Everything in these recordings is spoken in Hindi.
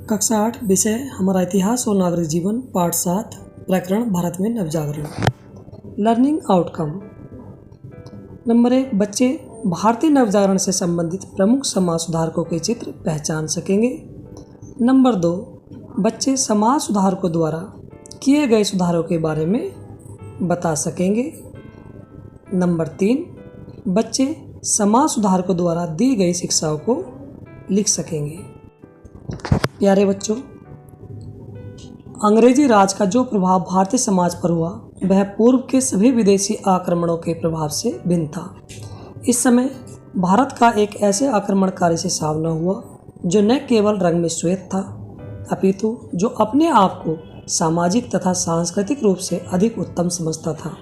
कक्षा 8 विषय हमारा इतिहास और नागरिक जीवन पाठ 7 प्रकरण भारत में नवजागरण। Learning outcome. नंबर 1, बच्चे भारतीय नवजागरण से संबंधित प्रमुख समाज सुधारकों के चित्र पहचान सकेंगे। नंबर 2, बच्चे समाज सुधारकों द्वारा किए गए सुधारों के बारे में बता सकेंगे। नंबर 3, बच्चे समाज सुधारकों द्वारा दी गई शिक्षाओं को लिख सकेंगे। प्यारे बच्चों, अंग्रेजी राज का जो प्रभाव भारतीय समाज पर हुआ वह पूर्व के सभी विदेशी आक्रमणों के प्रभाव से भिन्न था। इस समय भारत का एक ऐसे आक्रमणकारी से सामना हुआ जो न केवल रंग में श्वेत था अपितु जो अपने आप को सामाजिक तथा सांस्कृतिक रूप से अधिक उत्तम समझता था।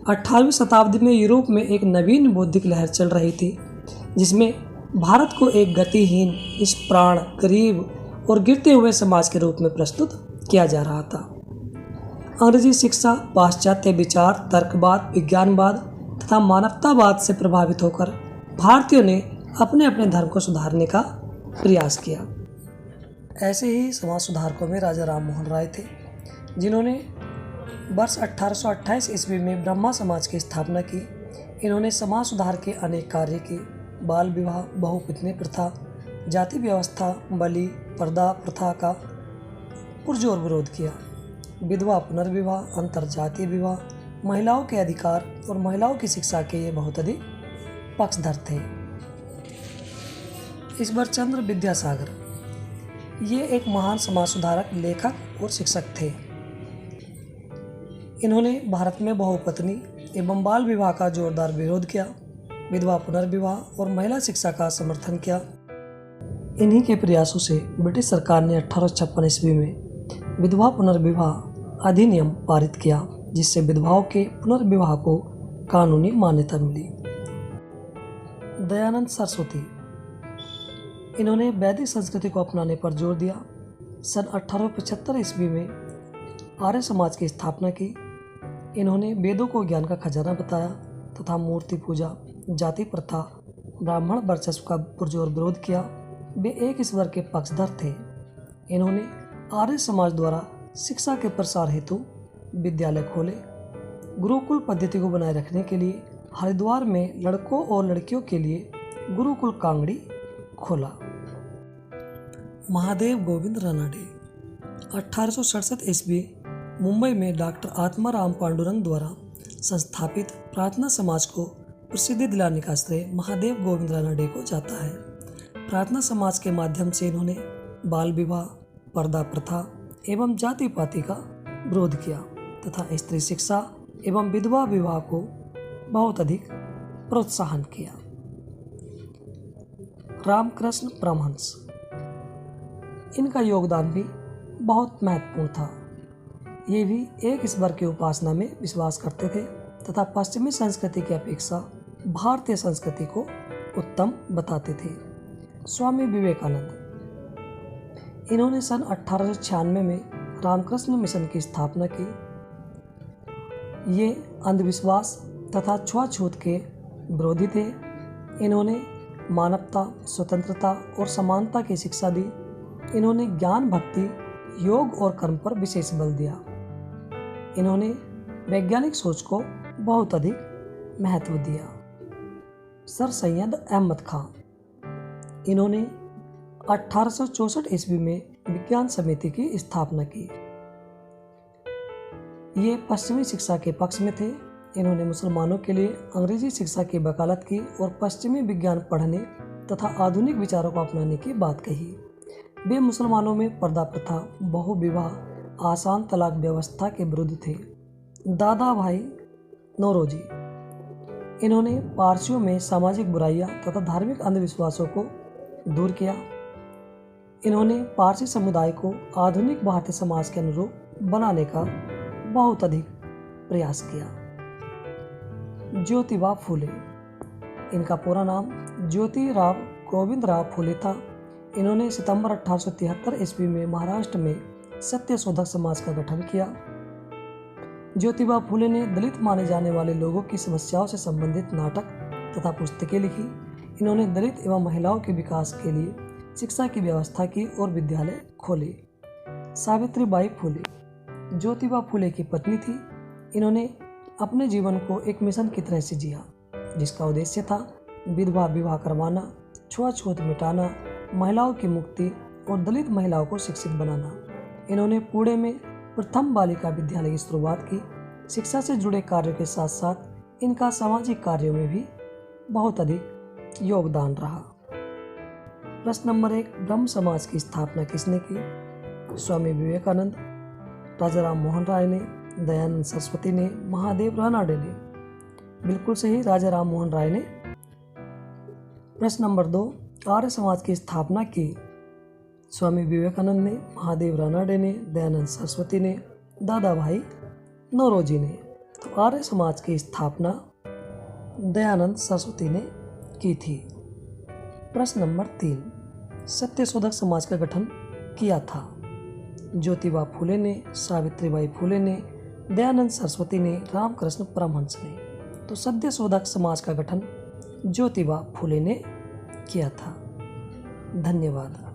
18वीं शताब्दी में यूरोप में एक नवीन बौद्धिक लहर चल रही थी जिसमें भारत को एक गतिहीन, निष्प्राण, गरीब और गिरते हुए समाज के रूप में प्रस्तुत किया जा रहा था। अंग्रेजी शिक्षा, पाश्चात्य विचार, तर्कवाद, विज्ञानवाद तथा मानवतावाद से प्रभावित होकर भारतीयों ने अपने अपने धर्म को सुधारने का प्रयास किया। ऐसे ही समाज सुधारकों में राजा राम मोहन राय थे, जिन्होंने वर्ष 1828 ईस्वी में ब्रह्मा समाज की स्थापना की। इन्होंने समाज सुधार के अनेक कार्य किए। बाल विवाह, बहुपत्नी प्रथा, जाति व्यवस्था, बलि पर्दा प्रथा का पुरजोर विरोध किया। विधवा पुनर्विवाह, अंतरजातीय विवाह, महिलाओं के अधिकार और महिलाओं की शिक्षा के ये बहुत अधिक पक्षधर थे। ईश्वरचंद्र विद्यासागर ये एक महान समाज सुधारक, लेखक और शिक्षक थे। इन्होंने भारत में बहुपत्नी एवं बाल विवाह का जोरदार विरोध किया, विधवा पुनर्विवाह और महिला शिक्षा का समर्थन किया। इन्हीं के प्रयासों से ब्रिटिश सरकार ने 1856 ईस्वी में विधवा पुनर्विवाह अधिनियम पारित किया, जिससे विधवाओं के पुनर्विवाह को कानूनी मान्यता मिली। दयानंद सरस्वती इन्होंने वैदिक संस्कृति को अपनाने पर जोर दिया। सन 1875 ईस्वी में आर्य समाज की स्थापना की। इन्होंने वेदों को ज्ञान का खजाना बताया तथा मूर्ति पूजा, जाति प्रथा, ब्राह्मण वर्चस्व का पुरजोर विरोध किया। वे एक ईश्वर के पक्षधर थे। इन्होंने आर्य समाज द्वारा शिक्षा के प्रसार हेतु विद्यालय खोले। गुरुकुल पद्धति को बनाए रखने के लिए हरिद्वार में लड़कों और लड़कियों के लिए गुरुकुल कांगड़ी खोला। महादेव गोविंद रानडे 1867 ईस्वी मुंबई में डॉक्टर आत्माराम पांडुरंग द्वारा संस्थापित प्रार्थना समाज को प्रसिद्धि दिलाने का श्रेय महादेव गोविंद रानडे को जाता है। प्रार्थना समाज के माध्यम से इन्होंने बाल विवाह, पर्दा प्रथा एवं जाति पाति का विरोध किया तथा स्त्री शिक्षा एवं विधवा विवाह को बहुत अधिक प्रोत्साहन किया। रामकृष्ण परमहंस इनका योगदान भी बहुत महत्वपूर्ण था। ये भी एक ईश्वर की उपासना में विश्वास करते थे तथा पश्चिमी संस्कृति की अपेक्षा भारतीय संस्कृति को उत्तम बताते थे। स्वामी विवेकानंद इन्होंने सन 1896 में रामकृष्ण मिशन की स्थापना की। ये अंधविश्वास तथा छुआछूत के विरोधी थे। इन्होंने मानवता, स्वतंत्रता और समानता की शिक्षा दी। इन्होंने ज्ञान, भक्ति, योग और कर्म पर विशेष बल दिया। इन्होंने वैज्ञानिक सोच को बहुत अधिक महत्व दिया। सर सैयद अहमद खां इन्होंने 1864 ईस्वी में विज्ञान समिति की स्थापना की। ये पश्चिमी शिक्षा के पक्ष में थे। इन्होंने मुसलमानों के लिए अंग्रेजी शिक्षा की वकालत की और पश्चिमी विज्ञान पढ़ने तथा आधुनिक विचारों को अपनाने की बात कही। वे मुसलमानों में पर्दा प्रथा, बहु विवाह, आसान तलाक व्यवस्था के विरुद्ध थे। दादा भाई नौरोजी इन्होंने पारसियों में सामाजिक बुराइयां तथा धार्मिक अंधविश्वासों को दूर किया। इन्होंने पारसी समुदाय को आधुनिक भारतीय समाज के अनुरूप बनाने का बहुत अधिक प्रयास किया। ज्योतिबा फूले इनका पूरा नाम ज्योतिराव गोविंदराव फूले था। इन्होंने सितंबर 1873 ईस्वी में महाराष्ट्र में सत्यशोधक समाज का गठन किया। ज्योतिबा फूले ने दलित माने जाने वाले लोगों की समस्याओं से संबंधित नाटक तथा पुस्तकें लिखी। इन्होंने दलित एवं महिलाओं के विकास के लिए शिक्षा की व्यवस्था की और विद्यालय खोले। सावित्रीबाई फुले ज्योतिबा फुले की पत्नी थी। इन्होंने अपने जीवन को एक मिशन की तरह से जिया, जिसका उद्देश्य था विधवा विवाह करवाना, छुआछूत मिटाना, महिलाओं की मुक्ति और दलित महिलाओं को शिक्षित बनाना। इन्होंने पुणे में प्रथम बालिका विद्यालय की शुरुआत की। शिक्षा से जुड़े कार्यों के साथ साथ इनका सामाजिक कार्यों में भी बहुत अधिक योगदान रहा। प्रश्न नंबर 1, ब्रह्म समाज की स्थापना किसने की? स्वामी विवेकानंद, राजा राम मोहन राय ने, दयानंद सरस्वती ने, महादेव रानडे ने। बिल्कुल सही, राजा राम मोहन राय ने। प्रश्न नंबर 2, आर्य समाज की स्थापना की? स्वामी विवेकानंद ने, महादेव रानडे ने, दयानंद सरस्वती ने, दादा भाई नौरोजी ने। तो आर्य समाज की स्थापना दयानंद सरस्वती ने की थी। प्रश्न नंबर 3, सत्यशोधक समाज का गठन किया था? ज्योतिबा फुले ने, सावित्रीबाई फुले ने, दयानंद सरस्वती ने, रामकृष्ण परमहंस ने। तो सत्यशोधक समाज का गठन ज्योतिबा फुले ने किया था। धन्यवाद।